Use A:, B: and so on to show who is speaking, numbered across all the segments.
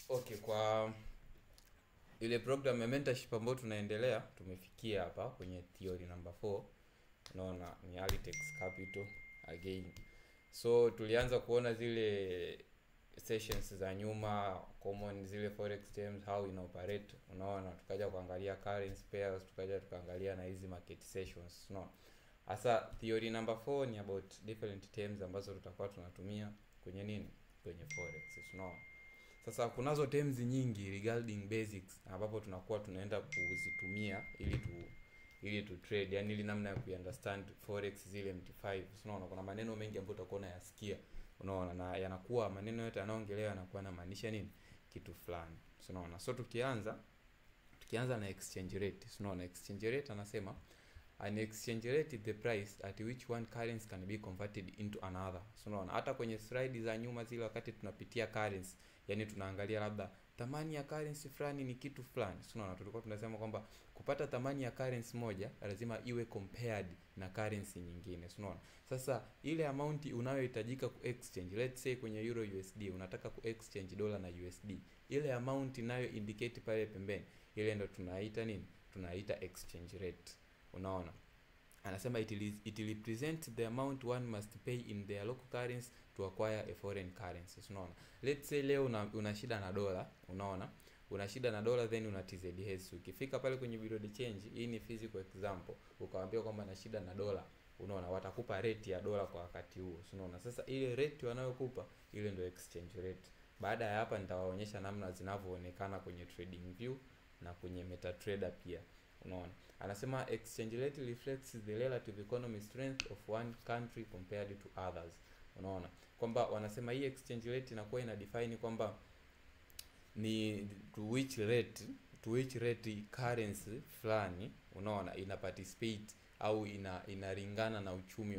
A: Okay, kwa ile program ya mentorship ambayo tunaendelea, tumefikia hapa kwenye theory number 4. Unaona ni Alitex Capital again. So tulianza kuona zile sessions za nyuma, common zile forex terms, how ina operate. Unaona tukaja kuangalia currency pairs, tukaja tukaangalia na hizi market sessions. Unaona hasa theory number 4 ni about different terms ambazo tutakuwa tunatumia kwenye nini, kwenye forex. Unaona sasa kunazo terms nyingi regarding basics ambapo tunakuwa tunaenda kuzitumia ili tu trade, yani ili namna ya kuunderstand forex zile MT5. Unaona kuna maneno mengi ambayo utakuwa unayasikia, unaona, na yanakuwa maneno yote yanayoongelewa yanakuwa yanamaanisha nini, kitu fulani. Unaona so tukianza na exchange rate. Unaona exchange rate anasema an exchange rate is the price at which one currency can be converted into another. Unaona hata kwenye slide za nyuma zile wakati tunapitia currency, yani tunaangalia labda thamani ya currency fulani ni kitu fulani. Unaona tulikuwa tunasema kwamba kupata thamani ya currency moja lazima iwe compared na currency nyingine. Unaona sasa ile amount unayohitajika ku exchange, let's say kwenye euro USD unataka ku exchange dola na USD, ile amount inayo indicate pale pembeni, ile ndo tunaita nini, tunaita exchange rate. Unaona anasema it represents the amount one must pay in their local currency to acquire a foreign currency. Unaona let's say leo una shida na dola, unaona una shida na dola, then una TZS. Ukifika pale kwenye bureau de change, hii ni physical example, ukawaambia kwamba na shida na dola, unaona watakupa rate ya dola kwa wakati huo. Unaona sasa ile rate wanayokupa ile ndio exchange rate. Baada ya hapa nitawaonyesha namna zinavyoonekana kwenye trading view na kwenye MetaTrader pia. Unaona anasema exchange rate reflects the relative economic strength of one country compared to others. Unaona kwamba wanasema hii exchange rate inakuwa ina define kwamba ni to which rate currency fulani, unaona ina participate au inalingana na uchumi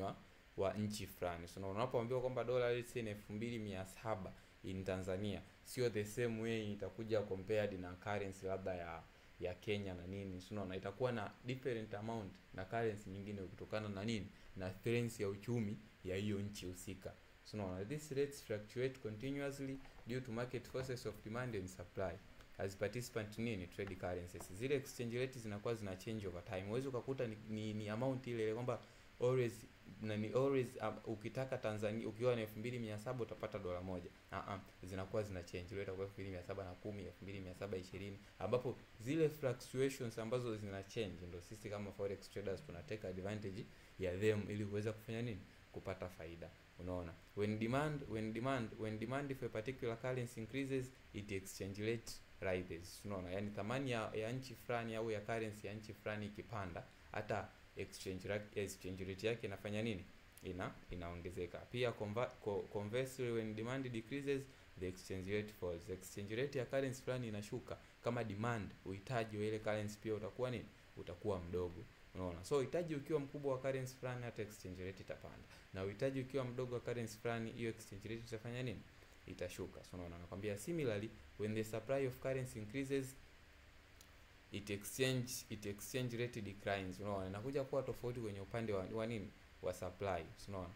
A: wa nchi fulani. So unapoambiwa kwamba dola let's say 2700 in Tanzania, sio the same way itakuja compared na currency labda ya Kenya na nini. Unaona itakuwa na different amount na currency nyingine kutokana na nini, na strength ya uchumi ya hiyo nchi husika. Unaona these rates fluctuate continuously due to market forces of demand and supply as participant nini trade currencies. Zile exchange rates zinakuwa zina change over time. Uwezo ukakuta ni amount ile kwamba always ukitaka Tanzania ukiwa na 2700 utapata dola moja. Zinakuwa zina change. Ile itakuwa 2710, 2720, ambapo zile fluctuations ambazo zina change ndio sisi kama forex traders tuna take advantage ya them ili kuweza kufanya nini, kupata faida. Unaona when demand for a particular currency increases, its exchange rate rises. Unaona yani thamani ya nchi fulani au ya currency ya nchi fulani ikipanda, hata exchange rate yake inafanya nini, inaongezeka pia. Conversely when demand decreases, the exchange rate falls. Exchange rate ya currency fulani inashuka kama demand, uhitaji wa ile currency pia utakuwa nini, utakuwa mdogo. Unaona so uhitaji ukiwa mkubwa wa currency fulani, hata exchange rate itapanda, na uhitaji ukiwa mdogo wa currency fulani, hiyo exchange rate itafanya nini, itashuka. So unaona nakwambia similarly when the supply of currency increases, its exchange rate declines. Unaona inakuja kuwa tofauti kwenye upande wa nini, wa supply. Unaona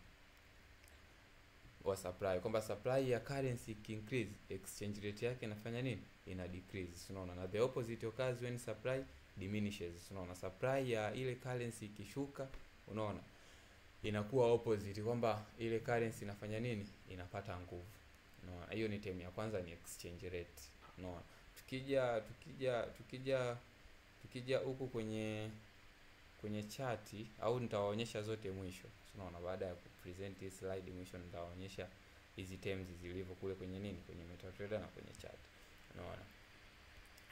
A: wa supply kwamba supply ya currency increase, exchange rate yake inafanya nini, ina decrease. Unaona na the opposite occurs when supply diminishes. Unaona supply ya ile currency ikishuka, unaona inakuwa opposite kwamba ile currency inafanya nini, inapata nguvu. Unaona hiyo ni term ya kwanza, ni exchange rate. Unaona tukija huku kwenye chati, au nitawaonyesha zote mwisho. Unaona baada ya kupresent hii slide mwisho nitawaonyesha hizi terms zilivyo kule kwenye nini, kwenye MetaTrader na kwenye chart. Unaona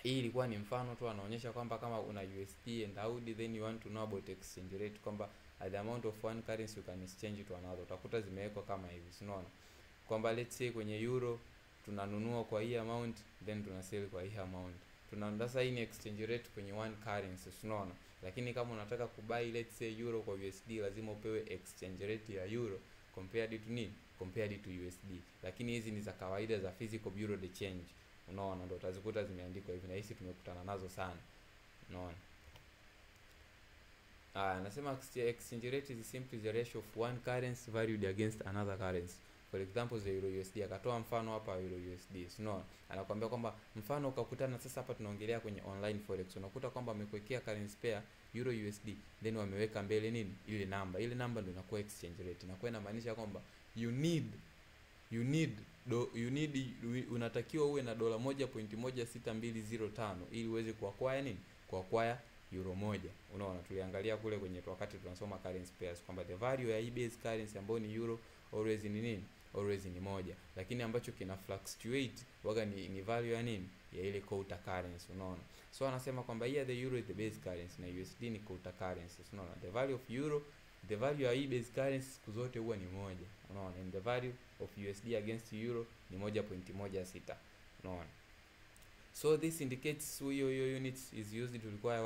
A: hii ilikuwa ni mfano tu, anaonyesha kwamba kama una USD and AUD then you want to know about exchange rate, kwamba the amount of one currency you can exchange to another, utakuta zimewekwa kama hivi. Unaona kwamba let's say kwenye euro tunanunua kwa hii amount, then tunasell kwa hii amount. Tunaanza hii ni exchange rate kwenye one currency. Unaona lakini kama unataka kubuy let's say euro kwa USD, lazima upewe exchange rate ya euro compared to nini, compared to USD, lakini hizi ni za kawaida za physical bureau de change, unaona, ndio utazikuta zimeandikwa hivi, na hizi tumekutana nazo sana, unaona. Anasema exchange rate is simply the ratio of one currency valued against another currency. For example, the Euro USD, akatoa mfano hapa Euro USD. Unaona? Anakuambia kwamba mfano ukakutana, sasa hapa tunaongelea kwenye online forex. Unakuta kwamba amekuwekea currency pair Euro USD, then wameweka mbele nini? Ile namba. Ile namba ndio inakuwa exchange rate. Inakuwa inamaanisha kwamba unatakiwa uwe na dola 1.16205 ili uweze kuacquire nini? Kuacquire euro moja. Unaona, tuliangalia kule kwenye wakati tunasoma currency pairs kwamba the value ya base currency ambayo ni euro always ni nini? Always ni moja. Lakini ambacho kina fluctuate waga ni value ya nini? Ya ile counter currency, unaona. So anasema kwamba here the euro is the base currency na USD ni counter currency. Unaona, the value of euro, the value ya base currency siku zote huwa ni moja. Unaona, and the value of USD against euro ni 1.16. Unaona. So this indicates your units is used to require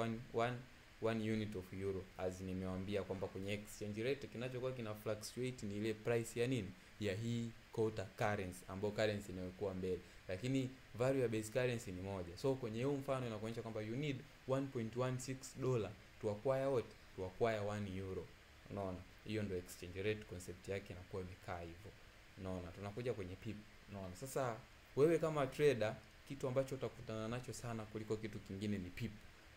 A: one unit of euro, as nimewaambia kwamba kwenye exchange rate kinachokuwa kina fluctuate ni ile price ya nini? Ya hii counter currency ambayo currency inayokuwa mbele, lakini value ya base currency ni moja. So kwenye huu mfano inakuonyesha kwamba you need 1.16 dollar to acquire what? To acquire 1 euro. Unaona, hiyo ndio exchange rate concept yake inakuwa imekaa hivyo. Unaona, tunakuja kwenye pip. Unaona, sasa wewe kama trader, kitu ambacho utakutana nacho sana kuliko kitu kingine ni pip.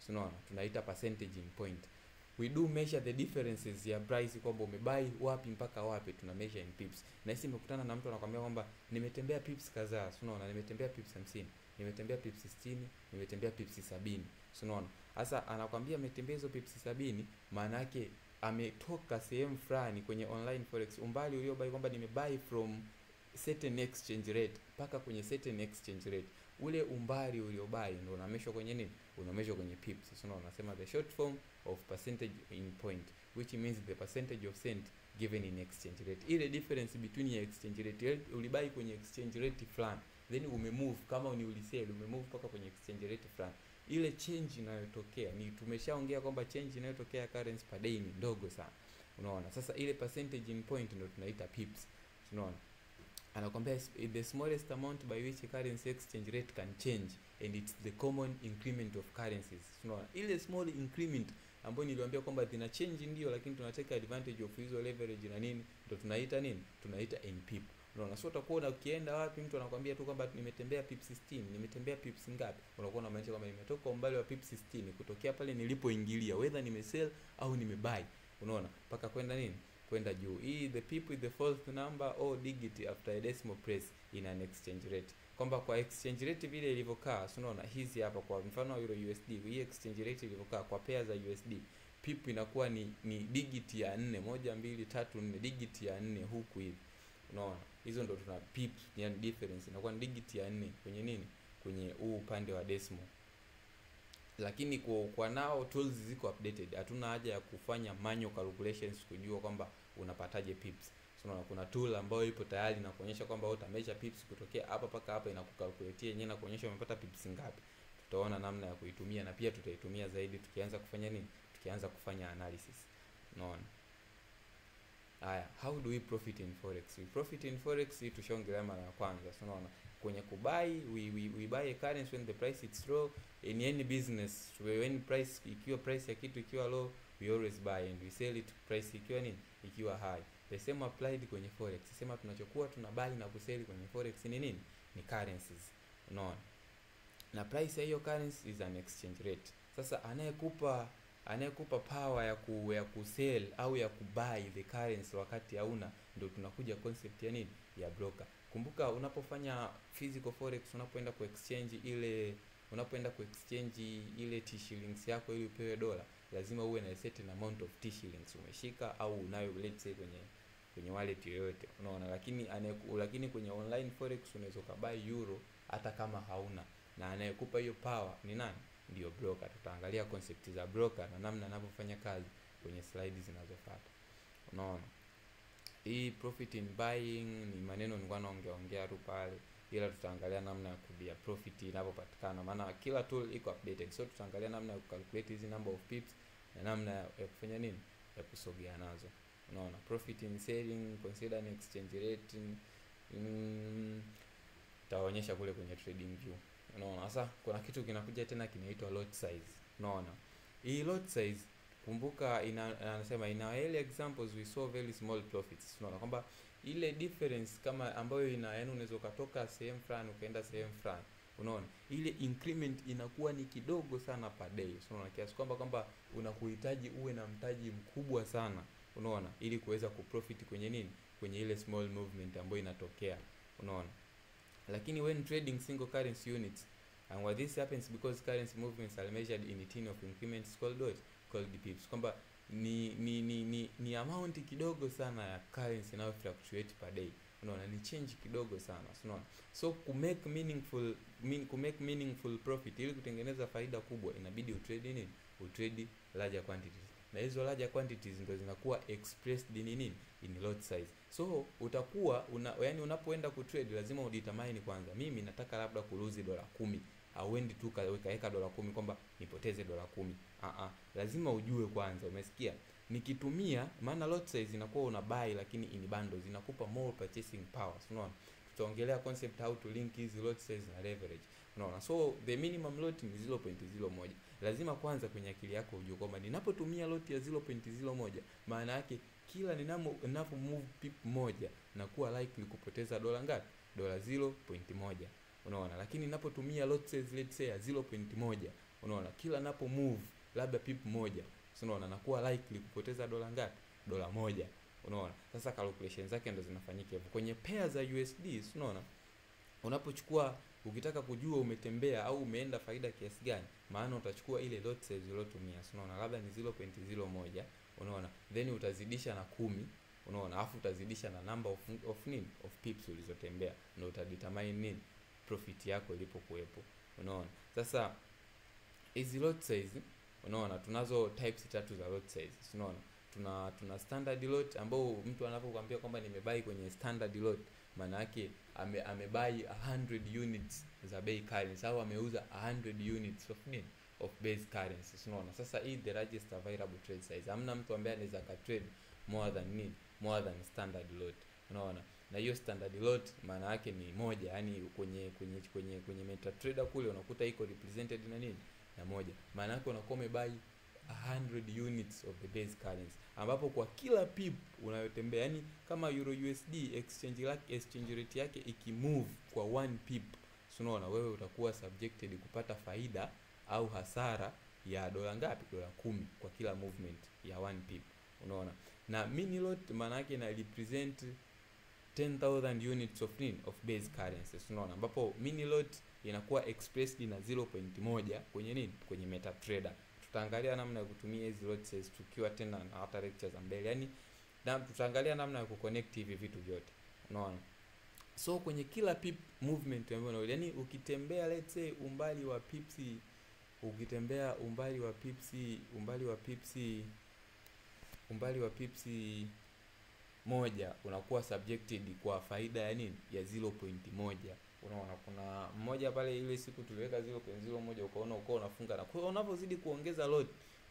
A: Unaona, tunaita percentage in point. We do measure the differences ya price, kwamba umebuy wapi mpaka wapi, tuna measure in pips. Na hisi nimekutana na mtu anakuambia kwamba nimetembea pips kadhaa, unaona, nimetembea pips 50, nimetembea pips 60, nimetembea pips 70. Unaona, sasa anakuambia ametembea hizo pips 70, maana yake ametoka sehemu fulani kwenye online forex, umbali uliobuy kwamba nimebuy from certain exchange rate mpaka kwenye certain exchange rate, ule umbali uliobuy ndio unameshwa kwenye nini? Unameshwa kwenye pips. So unasema the short form of percentage in point, which means the percentage of cent given in exchange rate. Ile difference between your exchange rate, ulibuy kwenye exchange rate fulani, then umemove, kama ni ulisell umemove mpaka kwenye exchange rate fulani, ile change inayotokea ni, tumeshaongea kwamba change inayotokea currency per day ni ndogo sana. Unaona, sasa ile percentage in point ndio tunaita pips. Unaona, anakuambia the smallest amount by which currency exchange rate can change, and it's the common increment of currencies. Unaona, ile small increment ambayo niliwaambia kwamba zina change ndio, lakini tunateka advantage of hizo leverage na nini, ndio tunaita nini? Tunaita in pip. Unaona, so utakuwa ukienda wapi mtu anakuambia tu kwamba nimetembea pips 16, nimetembea pips ngapi, unakuwa unamaanisha kwamba nimetoka umbali wa pips 16 kutokea pale nilipoingilia, whether nimesell au nimebuy. Unaona, mpaka kwenda nini? Kwenda juu. Hii the pip with the fourth number or digit after a decimal place in an exchange rate, kwamba kwa exchange rate vile ilivyokaa. Unaona, hizi hapa kwa mfano Euro USD, hii exchange rate ilivyokaa kwa pair za USD, pip inakuwa ni digit ya 4, 1 2 3 4, digit ya 4 huku hivi. Unaona, hizo ndo tuna pip, yani difference inakuwa ni digit ya 4 kwenye nini? Kwenye huu upande wa decimal. Lakini kwa nao tools ziko updated, hatuna haja ya kufanya manual calculations kujua kwamba unapataje pips. So kuna tool ambayo ipo tayari na kuonyesha kwamba wewe utamesha pips kutokea hapa mpaka hapa, inakukalculate yenyewe na kuonyesha umepata pips ngapi. Tutaona namna ya kuitumia, na pia tutaitumia zaidi tukianza kufanya nini? Tukianza kufanya analysis. Unaona? Haya, how do we profit in forex? We profit in forex, hii tushaongelea mara ya kwanza. So unaona, kwenye kubuy we buy a currency when the price is low. In any business, when price ikiwa price ya kitu ikiwa low, we always buy, and we sell it price ikiwa nini? Ikiwa high. The same applied kwenye forex. Sema tunachokuwa tuna buy na kusell kwenye forex ni nini? Ni currencies. Unaona? Na price ya hiyo currency is an exchange rate. Sasa anayekupa power ya kusell au ya kubuy the currency wakati hauna, ndio tunakuja concept ya nini? Ya broker. Kumbuka unapofanya physical forex, unapoenda ku exchange ile T shillings yako ili upewe dola, lazima uwe na certain amount of T shillings umeshika au unayo, let's say kwenye wallet yoyote. Unaona, lakini kwenye online forex unaweza kubuy euro hata kama hauna, na anayekupa hiyo power ni nani? Ndio broker. Tutaangalia concept za broker na namna anavyofanya kazi kwenye slides zinazofuata. Unaona, hii profit in buying ni maneno nilikuwa naongea tu pale, ila tutaangalia namna ya kudia profit inapopatikana, maana kila tool iko updated. So tutaangalia namna ya calculate hizi number of pips na namna ya kufanya nini? Ya kusogea nazo. Unaona, profit in selling, consider an exchange rate, taonyesha kule kwenye trading view. Unaona, sasa kuna kitu kinakuja tena kinaitwa lot size. Unaona, hii lot size, kumbuka anasema in our early examples we saw very small profits. Unaona kwamba ile difference kama ambayo yaani unaweza ukatoka sehemu fulani ukaenda sehemu fulani, unaona ile increment inakuwa ni kidogo sana per day. Unaona, kiasi kwamba unakuhitaji uwe na mtaji mkubwa sana, unaona, ili kuweza kuprofit kwenye nini, kwenye ile small movement ambayo inatokea. Unaona, lakini when trading single currency units, and what this happens because currency movements are measured in a tin of increments called what, called pips, kwamba ni amount kidogo sana ya currency inayo fluctuate per day. Unaona, ni change kidogo sana. Unaona, so ku make meaningful profit, ili kutengeneza faida kubwa, inabidi utrade nini, utrade larger quantities, na hizo larger quantities ndio zinakuwa expressed in nini, in lot size. So utakuwa yani unapoenda kutrade lazima udetermine kwanza, mimi nataka labda kuluzi $10, auendi tu kaweka $10 kwamba nipoteze $10. Lazima ujue kwanza, umesikia, nikitumia, maana lot size inakuwa una buy lakini in bundles, inakupa more purchasing power. Unaona, tutaongelea concept how to link hizi lot size na leverage. Unaona, so the minimum lot ni 0.01. Lazima kwanza kwenye akili yako ujue kwamba ninapotumia lot ya 0.01, maana yake kila ninapo move pip moja na kuwa likely kupoteza dola ngapi, dola 0.1. Unaona, lakini ninapotumia lot size let's say ya 0.1, unaona, kila napo move labda pip moja, unaona, nakuwa likely kupoteza dola ngapi, dola 1. Unaona, sasa calculations zake ndo zinafanyika hivyo kwenye pair za USD. Unaona, unapochukua, ukitaka kujua umetembea au umeenda faida kiasi gani, maana utachukua ile lot size uliyotumia. Unaona, labda ni 0.01, unaona, then utazidisha na 10, unaona, afu utazidisha na number of pips ulizotembea, ndio utadetermine nini, profit yako ilipokuepo. Unaona, sasa hizi lot size, unaona, tunazo types tatu za lot size. Unaona, tuna standard lot, ambao mtu anapokuambia kwamba nimebuy kwenye standard lot, maana yake amebuy 100 units za base currency, au ameuza 100 units of base currency. Unaona, sasa hii the largest available trade size. Hamna mtu ambaye anaweza ka trade more than standard lot. Unaona, na hiyo standard lot maana yake ni moja, yani kwenye MetaTrader kule unakuta iko represented na nini, na moja. Maana yake unakuwa umebuy 100 units of the base currency, ambapo kwa kila pip unayotembea, yani kama Euro USD exchange rate yake ikimove kwa 1 pip, unaona, wewe utakuwa subjected kupata faida au hasara ya dola ngapi, dola 10 kwa kila movement ya 1 pip. Unaona, na mini lot maana yake ina represent 10,000 units of base currency. Unaona, ambapo mini lot inakuwa expressed na 0.1 kwenye nini, kwenye MetaTrader. Tutaangalia namna ya kutumia hizi lot size tukiwa tena na hata lectures za mbele, yani tutaangalia namna ya kuconnect hivi vitu vyote. Unaona, so kwenye kila pip movement ambayo, yani ukitembea let's say umbali wa pipsi moja, unakuwa subjected kwa faida ya nini, ya 0.1. Unaona, kuna mmoja pale ile siku tuliweka 0.01, ukaona unafunga, na kwa unapozidi kuongeza load,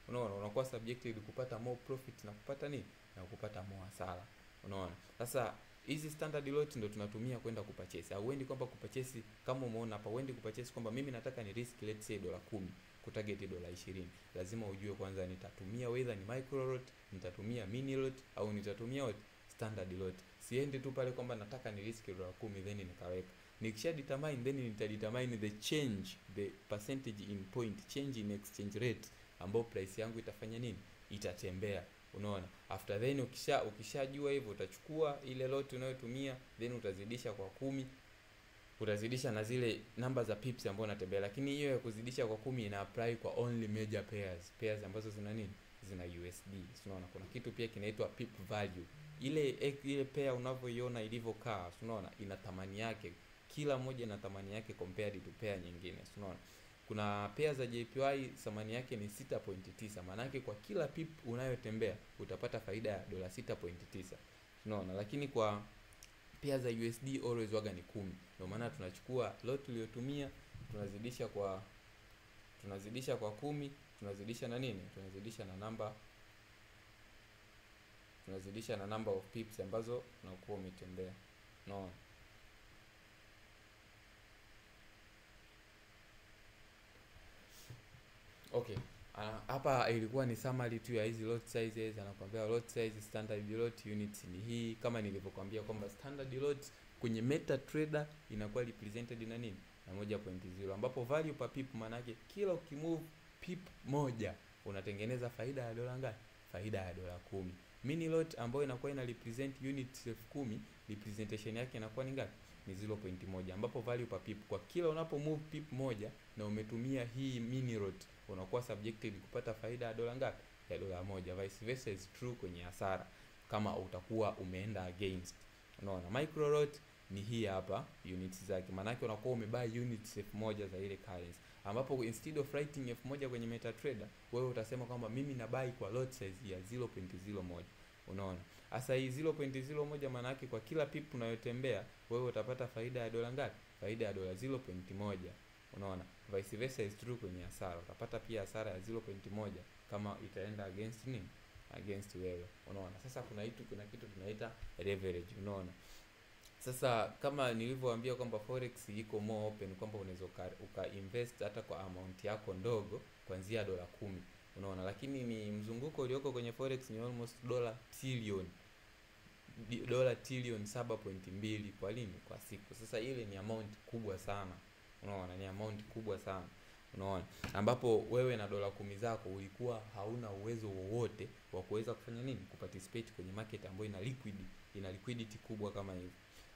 A: unaona, unakuwa subjected kupata more profit na kupata nini, na kupata more hasara. Unaona, sasa hizi standard lot ndio tunatumia kwenda kupurchase. Au wendi kwamba kupurchase kama umeona hapa, wendi kupurchase kwamba mimi nataka ni risk let's say dola 10 kutarget dola 20. Lazima ujue kwanza nitatumia whether ni micro lot, nitatumia mini lot, au nitatumia standard lot. Siendi tu pale kwamba nataka ni risk dola 10 then nikaweka. Nikisha determine, then nitadetermine the percentage in point change in exchange rate, ambao price yangu itafanya nini, itatembea. Unaona, after then ukishajua hivyo, utachukua ile lot unayotumia, then utazidisha kwa 10, utazidisha na zile namba za pips ambazo unatembea. Lakini hiyo ya kuzidisha kwa 10 ina apply kwa only major pairs ambazo zina nini, zina USD. Unaona, kuna kitu pia kinaitwa pip value. Ile pair unavyoiona ilivyokaa, unaona, ina thamani yake, kila moja ina thamani yake compared to pair nyingine. Unaona, kuna pair za JPY thamani yake ni 6.9, maana yake kwa kila pip unayotembea utapata faida ya dola 6.9. Unaona, lakini kwa pair za USD always waga ni 10. Ndio maana tunachukua lot tuliyotumia, tunazidisha kwa 10, tunazidisha na nini, tunazidisha na namba tunazidisha na number of pips ambazo unakuwa umetembea. Unaona? Okay. Hapa ilikuwa ni summary tu ya hizi lot sizes. Anakuambia lot size, standard lot units ni hii, kama nilivyokuambia kwamba standard lot kwenye MetaTrader inakuwa represented na nini, na 1.0, ambapo value per pip maana yake kila ukimove pip moja unatengeneza faida ya dola ngapi? Faida ya dola 10. Mini lot ambayo inakuwa ina represent units 10,000, representation yake inakuwa ni ngapi? Ni 0.1, ambapo value per pip kwa kila unapo move pip moja na umetumia hii mini lot unakuwa subjected kupata faida ya dola ngapi? Ya dola 1. Vice versa is true kwenye hasara kama utakuwa umeenda against. Unaona? Micro lot ni hii hapa units zake, maana yake unakuwa umebuy units 1000 za ile currency, ambapo instead of writing 1000 kwenye MetaTrader wewe utasema kwamba mimi na buy kwa lot size ya 0.01. Unaona? Sasa hii 0.01 maana yake kwa kila pip unayotembea wewe utapata faida ya dola ngapi? Faida ya dola 0.1. Unaona? Vice versa is true kwenye hasara, utapata pia hasara ya 0.1 kama itaenda against nini? Against wewe. Unaona? Sasa kuna kitu tunaita leverage. Unaona? Sasa kama nilivyowaambia kwamba forex iko more open, kwamba unaweza invest hata kwa amount yako ndogo kuanzia dola 10. Unaona? Lakini ni mzunguko ulioko kwenye forex ni almost dola trillion 7.2 kwa lini? Kwa siku. Sasa ile ni amount kubwa sana. Unaona? Ni amount kubwa sana. Unaona? Ambapo wewe na dola 10 zako ulikuwa hauna uwezo wowote wa kuweza kufanya nini? Kuparticipate kwenye market ambayo ina liquidity kubwa kama hivi.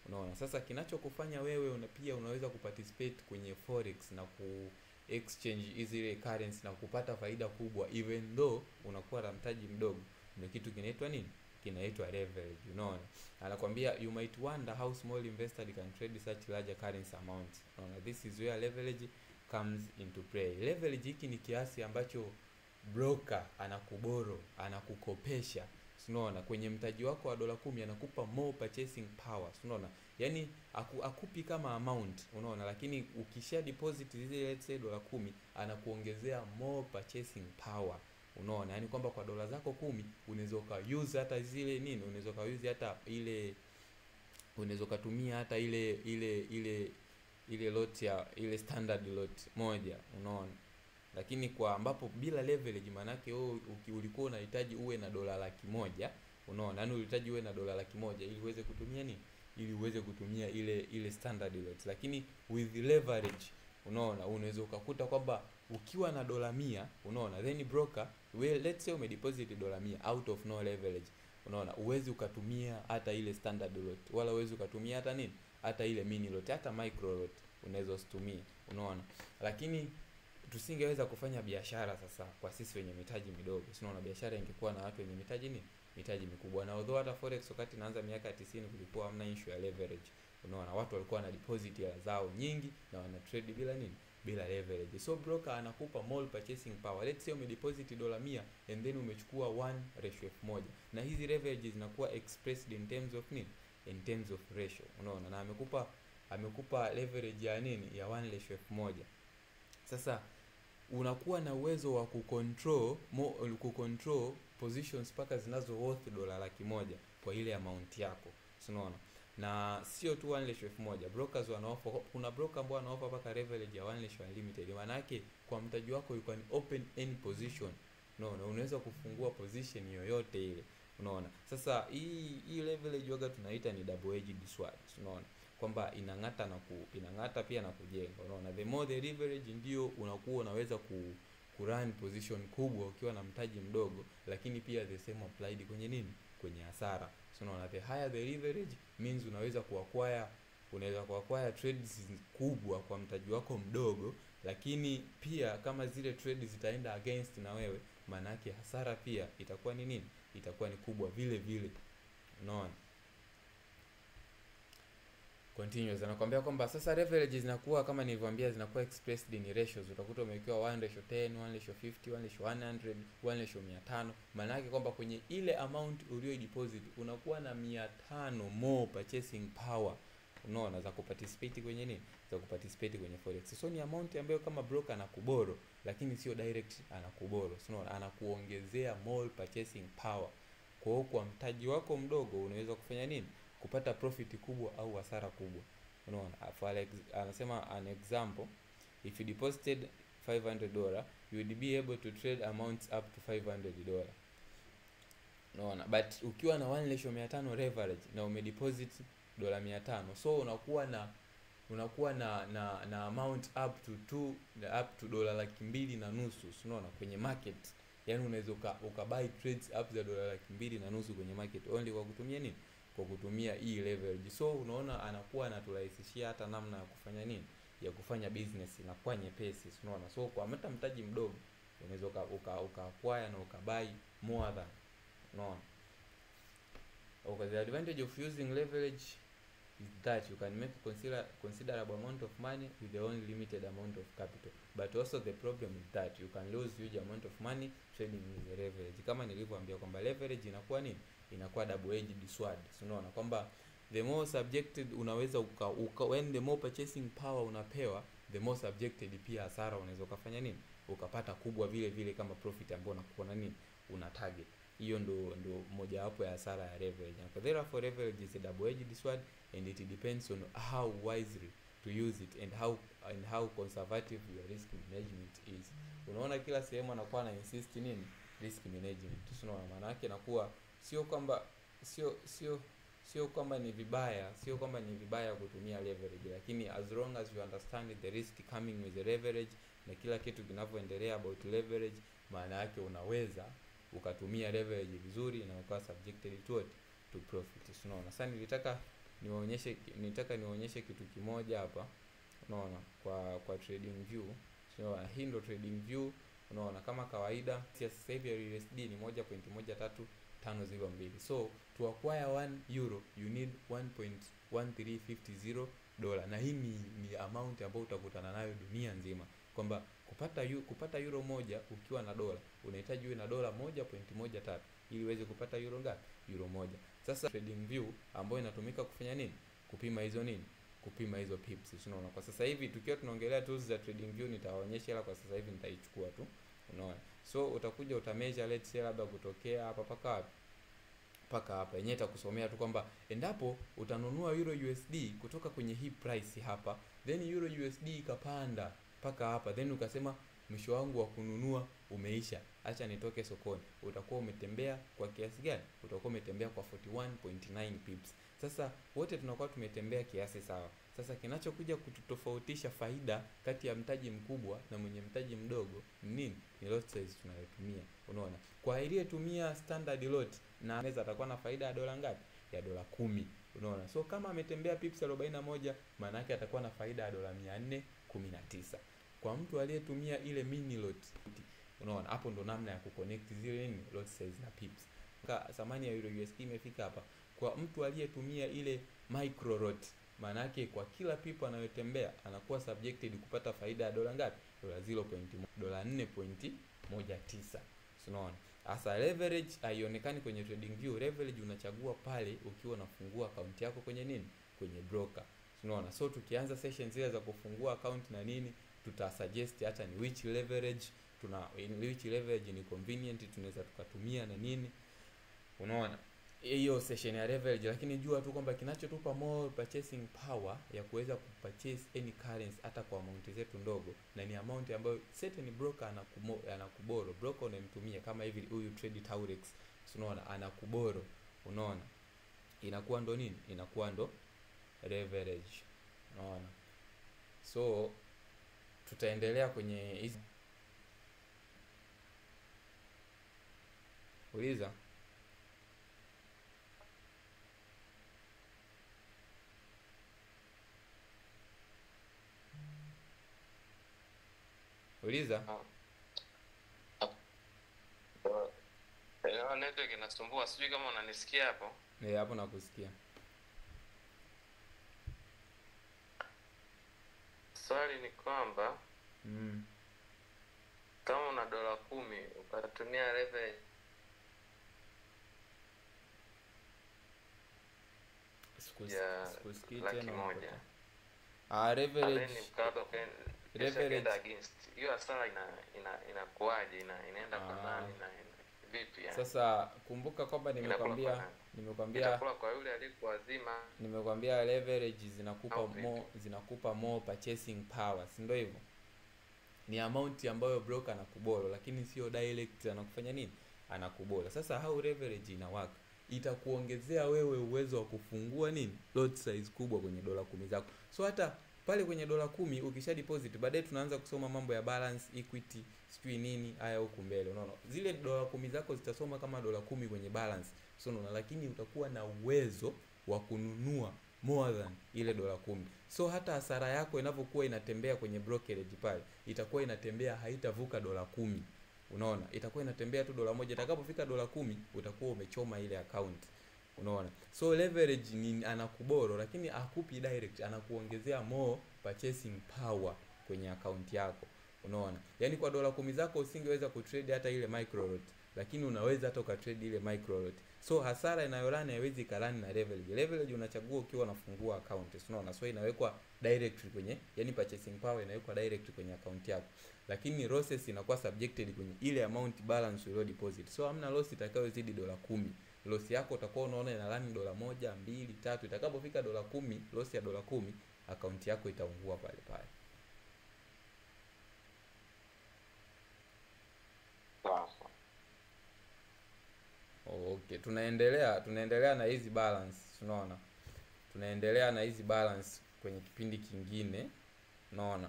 A: Unaona? Sasa kinachokufanya wewe pia unaweza kuparticipate kwenye forex na exchange hizi currency na kupata faida kubwa even though unakuwa na mtaji mdogo, ndio kitu kinaitwa nini? Kinaitwa leverage. Unaona? Anakuambia you might wonder how small investor can trade such larger currency amounts. Unaona? This is where leverage comes into play. Leverage hiki ni kiasi ambacho broker anakukopesha. Unaona? Kwenye mtaji wako wa dola 10 anakupa more purchasing power. Unaona? Yaani akupi kama amount. Unaona? Lakini ukisha deposit zile let's say dola 10 anakuongezea more purchasing power. Unaona? Yaani kwamba kwa dola zako 10 unaweza use hata zile nini? Unaweza use hata ile, unaweza kutumia hata ile lot ya ile standard lot moja. Unaona? Lakini kwa ambapo bila leverage maana yake ulikuwa unahitaji uwe na dola 100,000. Unaona? Yaani unahitaji uwe na dola 100,000 ili uweze kutumia nini? Ili uweze kutumia ile standard lot. Lakini with leverage, unaona, unaweza ukakuta kwamba ukiwa na dola 100, unaona, then broker let's say umedeposit dola 100 out of no leverage. Unaona? Uwezi ukatumia hata ile standard lot, wala uwezi ukatumia hata nini? Hata ile mini lot, hata micro lot unaweza usitumie. Unaona? Lakini tusingeweza kufanya biashara sasa kwa sisi wenye mitaji midogo. Unaona? Biashara ingekuwa na watu wenye mitaji mikubwa. Na although hata forex wakati inaanza miaka 90 kulikuwa hamna issue ya leverage. Unaona? Watu walikuwa na deposit ya zao nyingi na wana trade bila nini? Bila leverage. So broker anakupa more purchasing power. Let's say umedeposit dola 100 and then umechukua 1:1. Na hizi leverage zinakuwa expressed in terms of nini? In terms of ratio. Unaona? Na amekupa leverage ya nini? Ya 1:1. Sasa unakuwa na uwezo wa kucontrol positions paka zinazo worth dola 100,000 kwa ile amount yako. Unaona? Na sio tu 1:1. Brokers wanaoffer, kuna broker ambao wanaoffer paka leverage ya 1:1 unlimited. Maana yake kwa mtaji wako you can open any position. Unaona? Unaweza kufungua position yoyote ile. Unaona? Sasa hii leverage waga tunaita ni double edged sword. Unaona? Kwamba inang'ata pia na kujenga. Unaona? The more the leverage ndio unakuwa unaweza run position kubwa ukiwa na mtaji mdogo, lakini pia the same applied kwenye nini? Kwenye hasara. So unaona, the higher the leverage means unaweza kuacquire trades kubwa kwa mtaji wako mdogo, lakini pia kama zile trades zitaenda against na wewe, maana yake hasara pia itakuwa ni nini? Itakuwa ni kubwa vile vile. Unaona? Continuous anakuambia kwamba sasa leverage zinakuwa kama nilivyowaambia zinakuwa expressed in ratios. Utakuta umewekewa 1:10, 1:50, 1:100, 1:500. Maana yake kwamba kwenye ile amount ulio deposit unakuwa na 500 more purchasing power. Unaona? Za kuparticipate kwenye nini? Za kuparticipate kwenye forex. So ni amount ambayo kama broker anakuboro, lakini sio direct anakuboro. Unaona? Anakuongezea more purchasing power. Kwa hiyo kwa mtaji wako mdogo unaweza kufanya nini? Kupata profit kubwa au hasara kubwa. Unaona? Anasema an example, if you deposited $500, you would be able to trade amounts up to $500. Unaona? But ukiwa na 1:500 leverage na umedeposit $500, so unakuwa na amount up to $2.5 unaona, kwenye market. Yani unaweza buy trades up za $2.5 kwenye market only kwa kutumia nini? Kwa kutumia hii leverage. So unaona anakuwa anaturahisishia hata namna ya kufanya nini? Ya kufanya business inakuwa nyepesi, unaona. So kwa hata mtaji mdogo unaweza acquire na buy more than, unaona. Okay, the advantage of using leverage is that you can make considerable amount of money with the only limited amount of capital, but also the problem is that you can lose huge amount of money trading with the leverage. Kama nilivyoambia kwamba leverage inakuwa nini? Inakuwa double edged sword. Unaona kwamba the more subjected unaweza when the more purchasing power unapewa, the more subjected pia hasara unaweza ukafanya nini? Ukapata kubwa vile vile kama profit ambayo unakuwa na nini? Una target. Hiyo ndo moja wapo ya hasara ya leverage. And therefore leverage is a double edged sword, and it depends on how wisely to use it and how conservative your risk management is. Unaona kila sehemu anakuwa na insist nini? Risk management. Unaona maana yake inakuwa sio kwamba ni vibaya kutumia leverage, lakini as long as you understand the risk coming with the leverage na kila kitu kinavyoendelea about leverage, maana yake unaweza ukatumia leverage vizuri na ukawa subjected to profit. Unaona, sasa nitaka niwaonyeshe kitu kimoja hapa, unaona, kwa trading view. Unaona, hii ndio trading view. Unaona kama kawaida sasa hivi ya USD ni 1.13502. So to acquire 1 euro you need $1.1350, na hii ni amount ambayo utakutana nayo dunia nzima, kwamba kupata euro moja ukiwa na dola unahitaji uwe na dola 1.13 ili uweze kupata euro ngapi? Euro moja. Sasa trading view ambayo inatumika kufanya nini? Kupima hizo pips. Unaona, kwa sasa hivi tukiwa tunaongelea tools za trading view nitawaonyesha, ila kwa sasa hivi nitaichukua tu. Unaona, so utakuja utameasure, let's say labda kutokea hapa paka hapa yenyewe itakusomea tu kwamba endapo utanunua euro USD kutoka kwenye hii price hapa, then euro USD ikapanda paka hapa, then ukasema mwisho wangu wa kununua umeisha, acha nitoke sokoni. Utakuwa umetembea kwa kiasi gani? Utakuwa umetembea kwa 41.9 pips. Sasa wote tunakuwa tumetembea kiasi sawa. Sasa kinachokuja kututofautisha faida kati ya mtaji mkubwa na mwenye mtaji mdogo ni nini? Ni lot size tunayotumia. Unaona, kwa aliyetumia standard lot na anaweza atakuwa na faida ya dola ngapi? Ya dola 10. Unaona, so kama ametembea pips 41, maana yake atakuwa na faida ya dola 419. Kwa mtu aliyetumia ile mini lot, unaona hapo ndo namna ya kuconnect zile nini lot size na pips. Thamani ya euro USD imefika hapa. Kwa mtu aliyetumia ile micro lot, maana yake kwa kila pip anayotembea anakuwa subjected kupata faida ya dola ngapi? Dola 0.1, dola 4.19. Unaona, asa leverage haionekani kwenye trading view. Leverage unachagua pale ukiwa unafungua account yako kwenye nini? Kwenye broker. Unaona, so tukianza session zile za kufungua account na nini, tutasuggest hata ni which leverage ni convenient tunaweza tukatumia na nini. Unaona, hiyo session ya leverage, lakini jua tu kwamba kinachotupa more purchasing power ya kuweza kupurchase any currency hata kwa amount zetu ndogo, na ni amount ambayo certain broker anakuboro. Broker unamtumia kama hivi huyu Trade Taurex, unaona, anakuboro. Unaona, inakuwa ndo nini? Inakuwa ndo leverage. Unaona, so tutaendelea kwenye hizi uliza.
B: Network inasumbua, sijui kama unanisikia hapo.
A: Hapo nakusikia.
B: Swali ni kwamba kama una dola 10 ukatumia leverage $100,000, leverage against hiyo hasara inakuaje? Inaenda kwa nani na vipi yani?
A: Sasa kumbuka kwamba nimekwambia
B: itakula kwa yule aliyekuwa wazima.
A: Nimekwambia leverage
B: Vipi?
A: zinakupa more purchasing power, si ndio hivyo? Ni amount ambayo broker anakubolo, lakini sio direct anakufanya nini? Anakubolo. Sasa how leverage ina work? Itakuongezea wewe uwezo wa kufungua nini? Lot size kubwa kwenye dola 10 zako. So hata pale kwenye dola 10 ukisha deposit, baadaye tunaanza kusoma mambo ya balance, equity, sijui nini haya huko mbele. Unaona? Zile dola 10 zako zitasoma kama dola 10 kwenye balance. So unaona, lakini utakuwa na uwezo wa kununua more than ile dola 10. So hata hasara yako inapokuwa inatembea kwenye brokerage pale, itakuwa inatembea haitavuka dola 10. Unaona? Itakuwa inatembea tu dola 1. Itakapofika dola 10 utakuwa umechoma ile account. Unaona? So leverage ni anakuboro, lakini akupi direct, anakuongezea more purchasing power kwenye account yako. Unaona? Yaani kwa dola 10 zako usingeweza kutrade hata ile micro lot, lakini unaweza hata ukatrade ile micro lot. So hasara inayorani haiwezi karani na leverage. Leverage unachagua ukiwa unafungua account. Unaona? So inawekwa direct kwenye, yani purchasing power inawekwa direct kwenye account yako. Lakini losses inakuwa subjected kwenye ile amount balance ulio deposit. So hamna loss itakayozidi dola 10. Loss yako utakuwa unaona inalani dola 1, 2, 3. Itakapofika dola 10, loss ya dola 10, account yako itaungua pale pale. Okay, tunaendelea na hizi balance, unaona? Tunaendelea na hizi balance kwenye kipindi kingine. Unaona?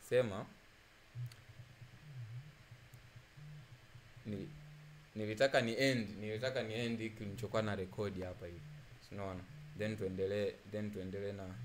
A: Sema nilitaka ni end hiki nilichokuwa na record hapa hivi. Unaona? Then tuendelee na